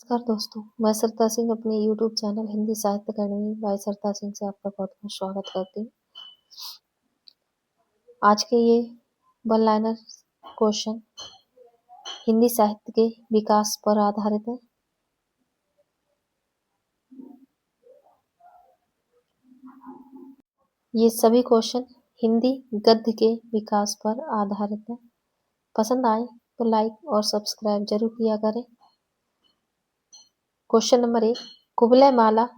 नमस्कार दोस्तों, मैं सरता सिंह अपने YouTube चैनल हिंदी साहित्य अकादमी बाय सरता सिंह से आपका बहुत बहुत स्वागत करती हूँ। आज के ये वन लाइनर क्वेश्चन हिंदी साहित्य के विकास पर आधारित है। ये सभी क्वेश्चन हिंदी गद्य के विकास पर आधारित है। पसंद आए तो लाइक और सब्सक्राइब जरूर किया करें। क्वेश्चन नंबर 1, कुवलय माला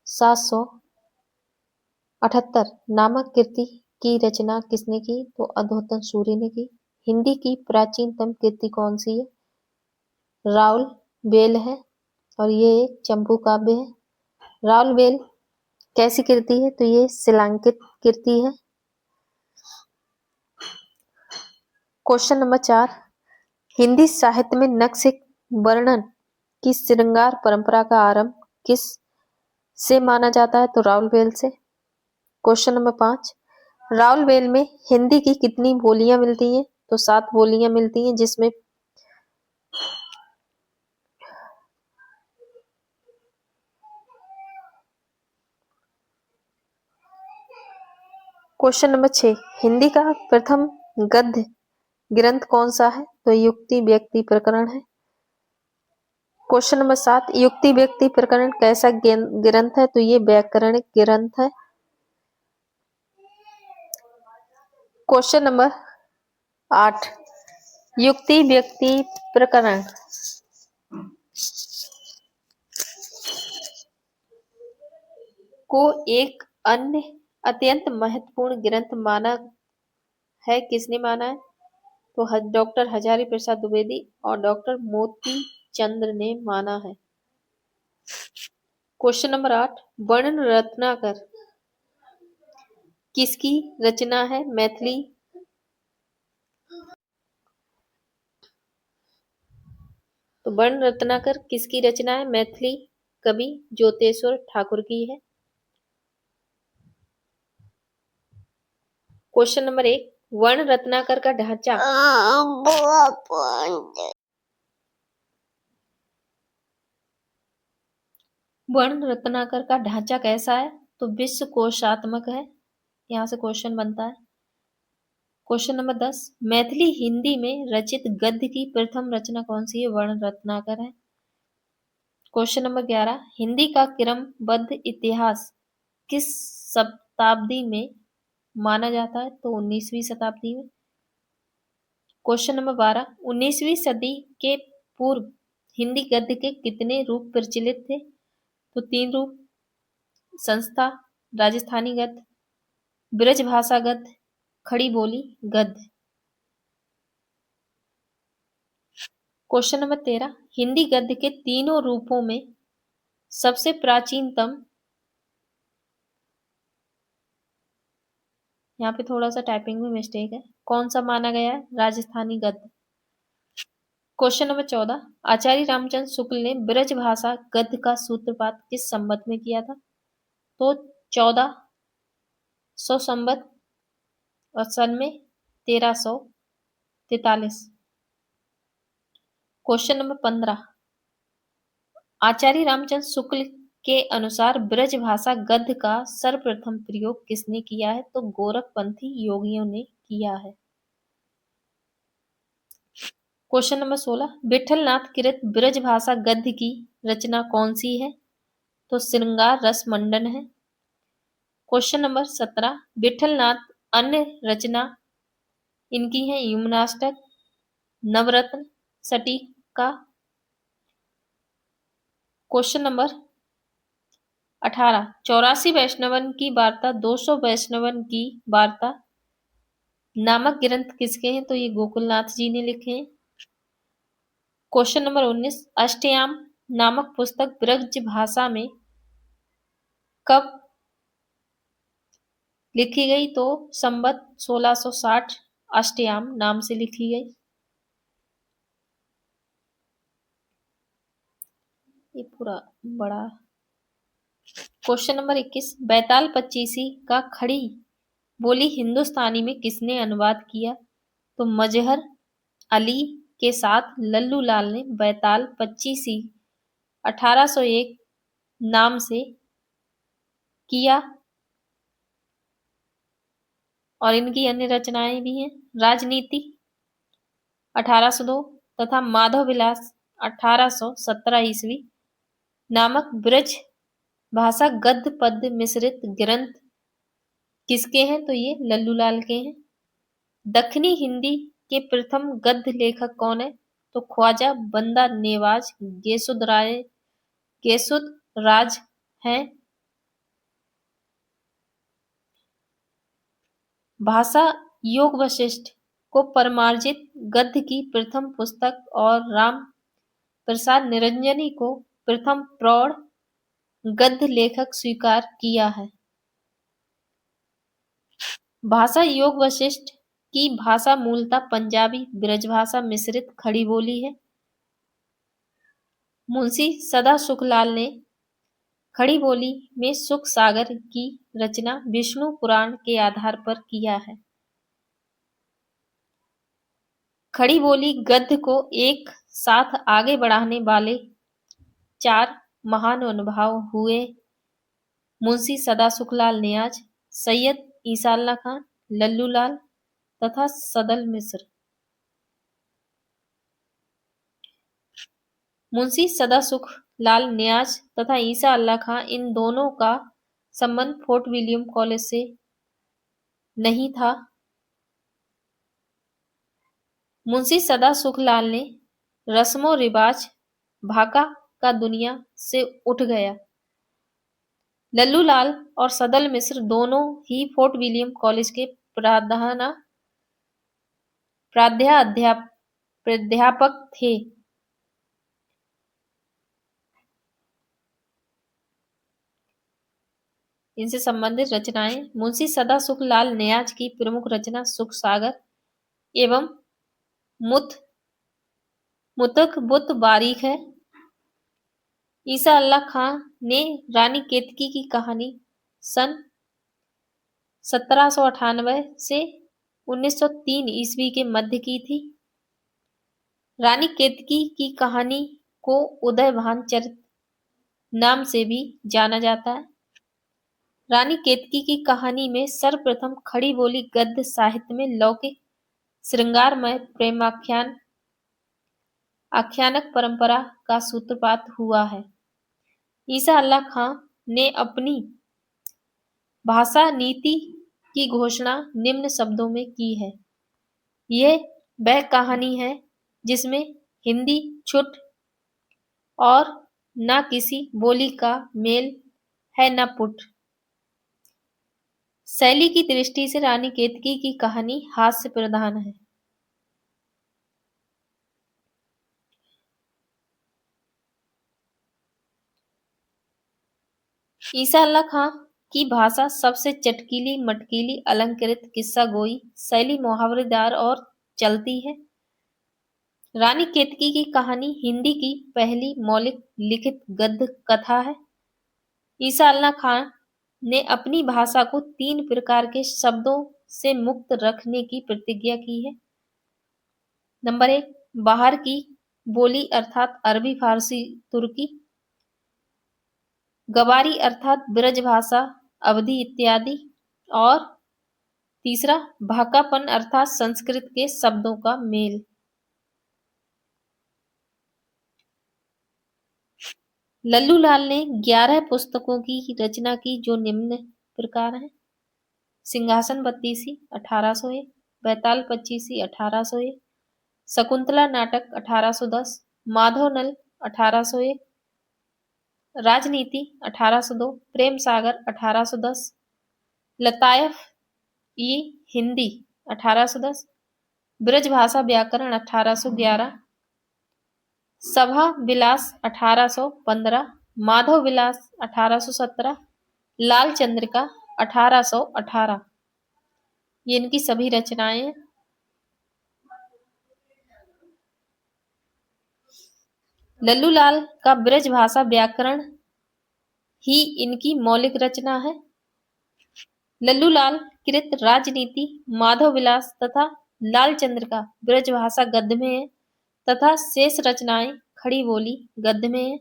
778 नामक कृति की रचना किसने की? तो अधोतन सूरि ने की। हिंदी की प्राचीनतम कृति कौन सी है? राउल बेल है और ये एक चंपू काव्य है। राउल बेल कैसी कृति है? तो ये शिलांकित कृति है। क्वेश्चन नंबर 4, हिंदी साहित्य में नक्श वर्णन की श्रृंगार परंपरा का आरंभ किस से माना जाता है? तो राउल बेल से। क्वेश्चन नंबर 5, राउल बेल में हिंदी की कितनी बोलियां मिलती हैं? तो 7 बोलियां मिलती हैं, जिसमें क्वेश्चन नंबर 6, हिंदी का प्रथम गद्य ग्रंथ कौन सा है? तो युक्ति व्यक्ति प्रकरण है। क्वेश्चन नंबर 7, युक्ति व्यक्ति प्रकरण कैसा ग्रंथ है? तो ये व्याकरणिक ग्रंथ है। क्वेश्चन नंबर 8, युक्ति व्यक्ति प्रकरण को एक अन्य अत्यंत महत्वपूर्ण ग्रंथ माना है। किसने माना है? तो डॉक्टर हजारी प्रसाद द्विवेदी और डॉक्टर मोती चंद्र ने माना है। क्वेश्चन नंबर 8, वर्ण रत्नाकर किसकी रचना है? मैथिली तो वर्ण रत्नाकर किसकी रचना है? मैथिली कवि ज्योतेश्वर ठाकुर की है। क्वेश्चन नंबर 1, वर्ण रत्नाकर का ढांचा वर्ण रत्नाकर का ढांचा कैसा है? तो विश्व कोशात्मक है। यहां से क्वेश्चन बनता है। क्वेश्चन नंबर 10, मैथिली हिंदी में रचित गद्य की प्रथम रचना कौन सी है? वर्ण रत्नाकर है। क्वेश्चन नंबर 11, हिंदी का क्रमबद्ध इतिहास किस शताब्दी में माना जाता है? तो 19वीं शताब्दी में। क्वेश्चन नंबर 12, 19वीं सदी के पूर्व हिंदी गद्य के कितने रूप प्रचलित थे? तो 3 रूप, संस्था, राजस्थानी गद्य, ब्रजभाषा गद्य, खड़ी बोली गद्य। क्वेश्चन नंबर 13, हिंदी गद्य के तीनों रूपों में सबसे प्राचीनतम, यहाँ पे थोड़ा सा टाइपिंग में मिस्टेक है, कौन सा माना गया है? राजस्थानी गद्य। क्वेश्चन नंबर 14, आचार्य रामचंद्र शुक्ल ने ब्रजभाषा गद्य का सूत्रपात किस संवत में किया था? तो 1400 संवत और सन में 1343। क्वेश्चन नंबर 15, आचार्य रामचंद्र शुक्ल के अनुसार ब्रजभाषा गद्य का सर्वप्रथम प्रयोग किसने किया है? तो गोरखपंथी योगियों ने किया है। क्वेश्चन नंबर 16, विठलनाथ कृत ब्रजभाषा गद्य की रचना कौन सी है? तो श्रृंगार रस मंडन है। क्वेश्चन नंबर 17, विठलनाथ अन्य रचना इनकी है यमुनाष्टक, नवरत्न, सटीका। क्वेश्चन नंबर 18, 84 वैष्णवन की वार्ता 200 वैष्णवन की वार्ता नामक ग्रंथ किसके हैं? तो ये गोकुलनाथ जी ने लिखे हैं। क्वेश्चन नंबर 19, अष्टयाम नामक पुस्तक ब्रज भाषा में कब लिखी गई? तो संवत 1660 अष्टयाम नाम से लिखी गई। ये पूरा बड़ा। क्वेश्चन नंबर 21, बैताल पच्चीसी का खड़ी बोली हिंदुस्तानी में किसने अनुवाद किया? तो मजहर अली के साथ लल्लू लाल ने बैताल पच्चीसी 1801 नाम से किया। और इनकी अन्य रचनाएं भी हैं। राजनीति 1802 तथा माधव विलास 1817 ईस्वी नामक ब्रज भाषा गद्य पद्य मिश्रित ग्रंथ किसके हैं? तो ये लल्लूलाल के हैं। दक्षिणी हिंदी के प्रथम गद्य लेखक कौन है? तो ख्वाजा बंदा नेवाज गेसुद राज हैं। भाषा योग वशिष्ठ को परमार्जित गद्य की प्रथम पुस्तक और राम प्रसाद निरंजनी को प्रथम प्रौढ़ गद्य लेखक स्वीकार किया है। भाषा योग वशिष्ठ की भाषा मूलतः पंजाबी ब्रजभाषा मिश्रित खड़ी बोली है। मुंशी सदा सुखलाल ने खड़ी बोली में सुख सागर की रचना विष्णु पुराण के आधार पर किया है। खड़ी बोली गद्य को एक साथ आगे बढ़ाने वाले 4 महान अनुभव हुए मुंशी सदा सुखलाल नियाज, सैयद ईसा अल्लाह खां, लल्लूलाल तथा सदल मिश्र। मुंशी सदा सुखलाल नियाज तथा ईसा अल्लाह खां इन दोनों का संबंध फोर्ट विलियम कॉलेज से नहीं था। मुंशी सदा सुखलाल ने रस्मों रिवाज भाका का दुनिया से उठ गया। लल्लूलाल और सदल मिश्र दोनों ही फोर्ट विलियम कॉलेज के प्राध्यापक थे। इनसे संबंधित रचनाएं मुंशी सदा सुखलाल नियाज की प्रमुख रचना सुख सागर एवं मुतक बुत बारीक है। ईसा अल्लाह खां ने रानी केतकी की कहानी सन 1798 से 1903 ईस्वी के मध्य की थी। रानी केतकी की कहानी को उदयभान चरित नाम से भी जाना जाता है। रानी केतकी की कहानी में सर्वप्रथम खड़ी बोली गद्य साहित्य में लौकिक श्रृंगारमय आख्यानक परंपरा का सूत्रपात हुआ है। ईसा अल्लाह खां ने अपनी भाषा नीति की घोषणा निम्न शब्दों में की है। यह वह कहानी है जिसमें हिंदी छुट और न किसी बोली का मेल है न पुट। शैली की दृष्टि से रानी केतकी की कहानी हास्य प्रधान है। ईसा अल्लाह खां की भाषा सबसे चटकीली मटकीली अलंकृत किस्सा गोई शैली मुहावरेदार और चलती है। रानी केतकी की कहानी हिंदी की पहली मौलिक लिखित गद्य कथा है। ईसा अल्लाह खां ने अपनी भाषा को 3 प्रकार के शब्दों से मुक्त रखने की प्रतिज्ञा की है। नंबर 1 बाहर की बोली अर्थात अरबी फारसी तुर्की, गवारी अर्थात ब्रज भाषा अवधी इत्यादि, और तीसरा भाकापन अर्थात संस्कृत के शब्दों का मेल। लल्लूलाल ने 11 पुस्तकों की रचना की जो निम्न प्रकार हैं। सिंहासन बत्तीसी 1801, बैताल पच्चीसी 1801, शकुंतला नाटक 1810, माधव नल 1801, राजनीति 1802, प्रेम सागर 1810, लतायफ ई हिंदी 1810, ब्रजभाषा व्याकरण 1811, सभा विलास 1815, माधव विलास 1817, लाल चंद्रिका 1818। ये इनकी सभी रचनाएं हैं। लल्लूलाल का ब्रज भाषा व्याकरण ही इनकी मौलिक रचना है। लल्लूलाल कृत राजनीति, माधव विलास तथा लाल चंद्रिका ब्रजभाषा गद्य में है तथा शेष रचनाएं खड़ी बोली गद्य में है।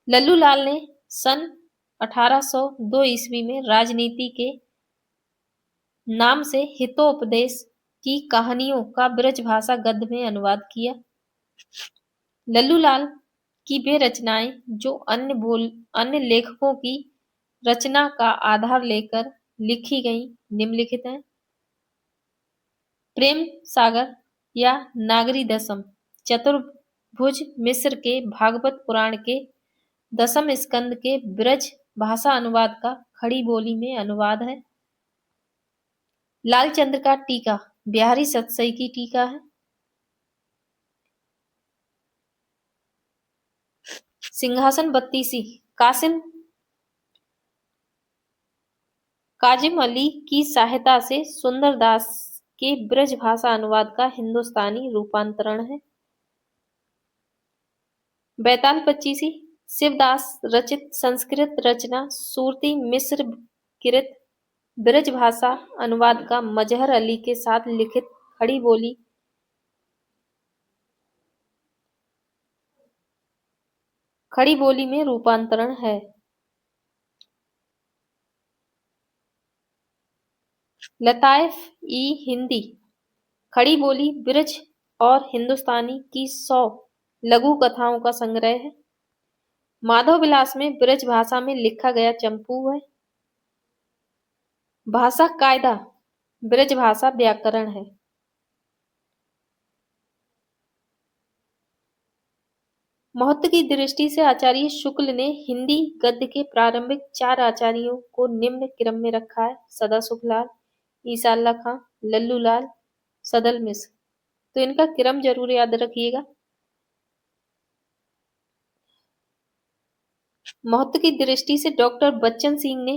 लल्लू लाल ने सन 1802 ईस्वी में राजनीति के नाम से हितोपदेश की कहानियों का ब्रजभाषा गद्य में अनुवाद किया। लल्लू लाल की वे रचनाएं जो अन्य लेखकों की रचना का आधार लेकर लिखी गईं निम्नलिखित हैं। प्रेम सागर या नागरी दशम चतुर्भुज मिश्र के भागवत पुराण के दशम स्कंद के ब्रज भाषा अनुवाद का खड़ी बोली में अनुवाद है। लालचंद्र का टीका बिहारी सतसई की टीका है। सिंहासन बत्तीसी काजिम अली की सहायता से सुंदरदास के ब्रज भाषा अनुवाद का हिंदुस्तानी रूपांतरण है। बैताल पच्चीसी शिवदास रचित संस्कृत रचना सूरती मिश्र कृत ब्रज भाषा अनुवाद का मजहर अली के साथ लिखित खड़ी बोली में रूपांतरण है। लताइफ ई हिंदी खड़ी बोली ब्रज और हिंदुस्तानी की 100 लघु कथाओं का संग्रह है। माधव विलास में ब्रज भाषा में लिखा गया चंपू है। भाषा कायदा ब्रज भाषा व्याकरण है। महत्व की दृष्टि से आचार्य शुक्ल ने हिंदी गद्य के प्रारंभिक 4 आचार्यों को निम्न क्रम में रखा है। सदा सुखलाल, ईसा अल्लाह खां, लल्लू लाल, सदल मिश्र। तो इनका क्रम जरूर याद रखिएगा। महत्व की दृष्टि से डॉक्टर बच्चन सिंह ने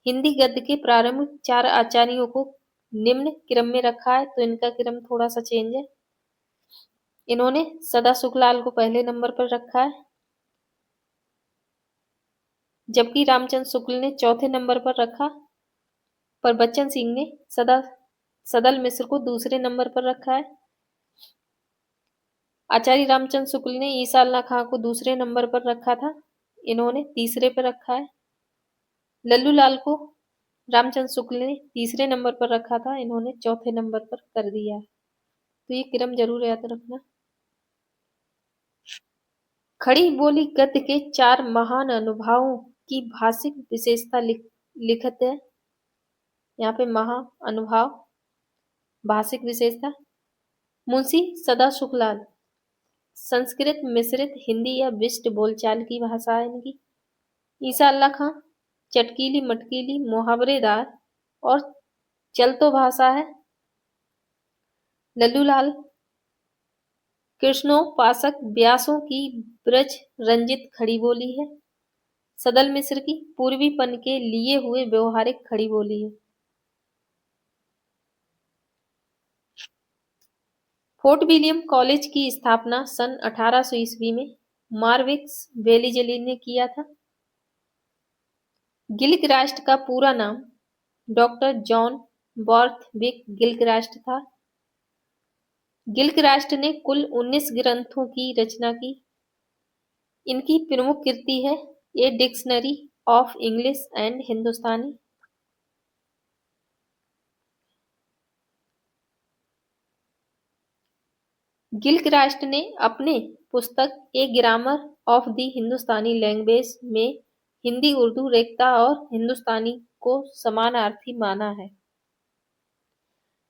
हिंदी गद्य के प्रारंभिक 4 आचार्यों को निम्न क्रम में रखा है। तो इनका क्रम थोड़ा सा चेंज है। इन्होंने सदा सुखलाल को पहले नंबर पर रखा है, जबकि रामचंद्र शुक्ल ने चौथे नंबर पर रखा, पर बच्चन सिंह ने सदल मिश्र को दूसरे नंबर पर रखा है। आचार्य रामचंद्र शुक्ल ने ईसा अल्लाह खां को दूसरे नंबर पर रखा था, इन्होंने तीसरे पर रखा है। लल्लू लाल को रामचंद्र शुक्ल ने तीसरे नंबर पर रखा था, इन्होंने चौथे नंबर पर कर दिया है। तो ये क्रम जरूर याद रखना। खड़ी बोली गद्य के 4 महान अनुभवों की भाषिक विशेषता लिखत है। यहाँ पे महा अनुभव भाषिक विशेषता। मुंशी सदा सुखलाल संस्कृत मिश्रित हिंदी या विशिष्ट बोलचाल की भाषा है इनकी। ईसा अल्लाह खां चटकीली मटकीली मुहावरेदार और चलतो भाषा है। लल्लू लाल कृष्णोपासक व्यासों की ब्रज रंजित खड़ी बोली है। सदल मिश्र की पूर्वीपन के लिए हुए व्यवहारिक खड़ी बोली है। फोर्ट विलियम कॉलेज की स्थापना सन 1800 ईस्वी में मार्विक्स वेलीजली ने किया था। गिलक्रास्ट का पूरा नाम डॉक्टर जॉन बॉर्थविक गिलक्रास्ट था। गिलक्रास्ट ने कुल 19 ग्रंथों की रचना की। इनकी प्रमुख कृति है a dictionary of English and Hindustani. Gilchrist ने अपने पुस्तक a grammar of the Hindustani language में हिंदी उर्दू रेखता और हिंदुस्तानी को समानार्थी माना है।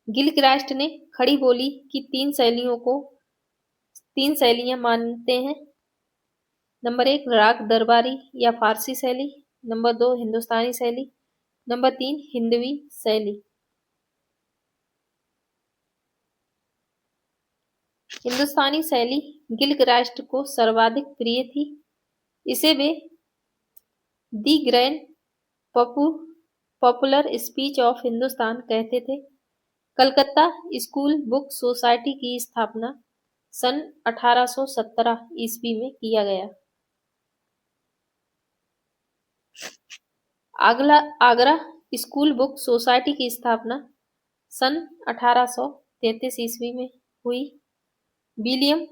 गिलक्रास्ट ने खड़ी बोली की 3 शैलियां मानते हैं। नंबर 1 राग दरबारी या फारसी शैली, नंबर 2 हिंदुस्तानी शैली, नंबर 3 हिंदवी शैली। हिंदुस्तानी शैली गिलक्रास्ट को सर्वाधिक प्रिय थी। इसे वे the grand popular speech of Hindustan कहते थे। कलकत्ता स्कूल बुक सोसाइटी की स्थापना सन 1817 ईस्वी में किया गया। आगरा स्कूल बुक सोसाइटी की स्थापना सन 1833 ईस्वी में हुई। विलियम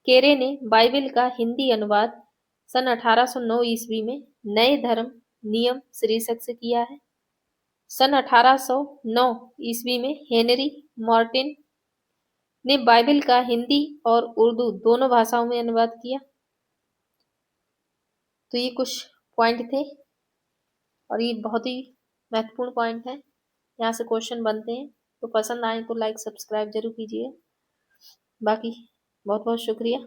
केरे ने बाइबिल का हिंदी अनुवाद सन 1809 ईस्वी में नए धर्म नियम शीर्षक से किया है। सन 1809 ईस्वी में हेनरी मार्टिन ने बाइबल का हिंदी और उर्दू दोनों भाषाओं में अनुवाद किया। तो ये कुछ पॉइंट थे और ये बहुत ही महत्वपूर्ण पॉइंट है, यहाँ से क्वेश्चन बनते हैं। तो पसंद आए तो लाइक सब्सक्राइब जरूर कीजिए। बाकी बहुत बहुत शुक्रिया।